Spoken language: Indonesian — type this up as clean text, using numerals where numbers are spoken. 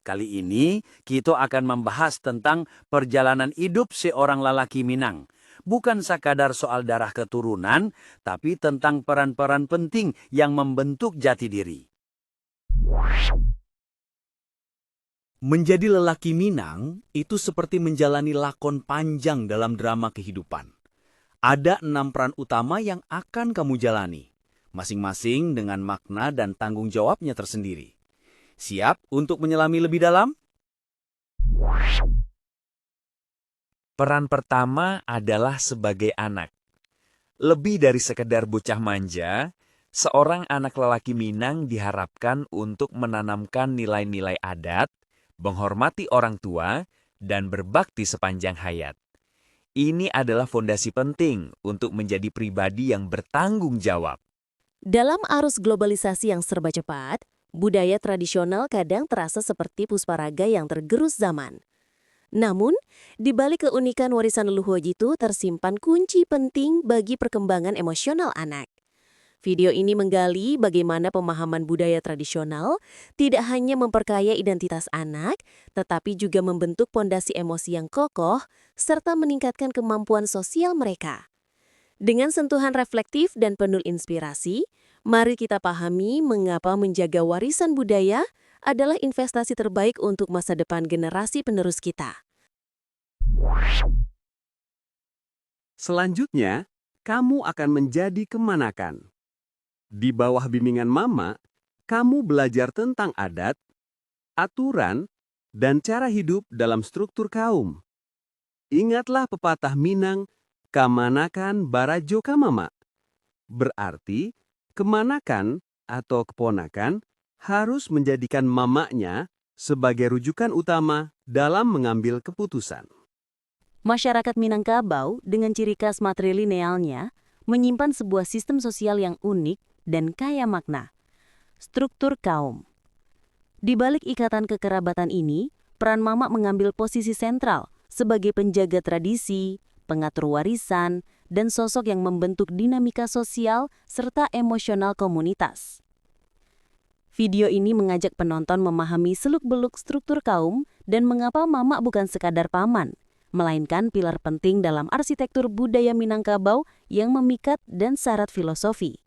Kali ini kita akan membahas tentang perjalanan hidup seorang lelaki Minang. Bukan sekadar soal darah keturunan, tapi tentang peran-peran penting yang membentuk jati diri. Menjadi lelaki Minang itu seperti menjalani lakon panjang dalam drama kehidupan. Ada 6 peran utama yang akan kamu jalani, masing-masing dengan makna dan tanggung jawabnya tersendiri. Siap untuk menyelami lebih dalam? Peran pertama adalah sebagai anak. Lebih dari sekedar bocah manja, seorang anak lelaki Minang diharapkan untuk menanamkan nilai-nilai adat, menghormati orang tua, dan berbakti sepanjang hayat. Ini adalah fondasi penting untuk menjadi pribadi yang bertanggung jawab. Dalam arus globalisasi yang serba cepat, budaya tradisional kadang terasa seperti pusparaga yang tergerus zaman. Namun, di balik keunikan warisan leluhur itu tersimpan kunci penting bagi perkembangan emosional anak. Video ini menggali bagaimana pemahaman budaya tradisional tidak hanya memperkaya identitas anak, tetapi juga membentuk pondasi emosi yang kokoh serta meningkatkan kemampuan sosial mereka. Dengan sentuhan reflektif dan penuh inspirasi, mari kita pahami mengapa menjaga warisan budaya adalah investasi terbaik untuk masa depan generasi penerus kita. Selanjutnya, kamu akan menjadi kemanakan. Di bawah bimbingan mama, kamu belajar tentang adat, aturan, dan cara hidup dalam struktur kaum. Ingatlah pepatah Minang, kamanakan barajo kamama. Berarti, kemanakan atau keponakan harus menjadikan mamanya sebagai rujukan utama dalam mengambil keputusan. Masyarakat Minangkabau dengan ciri khas matrilinealnya menyimpan sebuah sistem sosial yang unik dan kaya makna. Struktur kaum. Di balik ikatan kekerabatan ini, peran mama mengambil posisi sentral sebagai penjaga tradisi, pengatur warisan, dan sosok yang membentuk dinamika sosial serta emosional komunitas. Video ini mengajak penonton memahami seluk-beluk struktur kaum dan mengapa mama bukan sekadar paman, melainkan pilar penting dalam arsitektur budaya Minangkabau yang memikat dan syarat filosofi.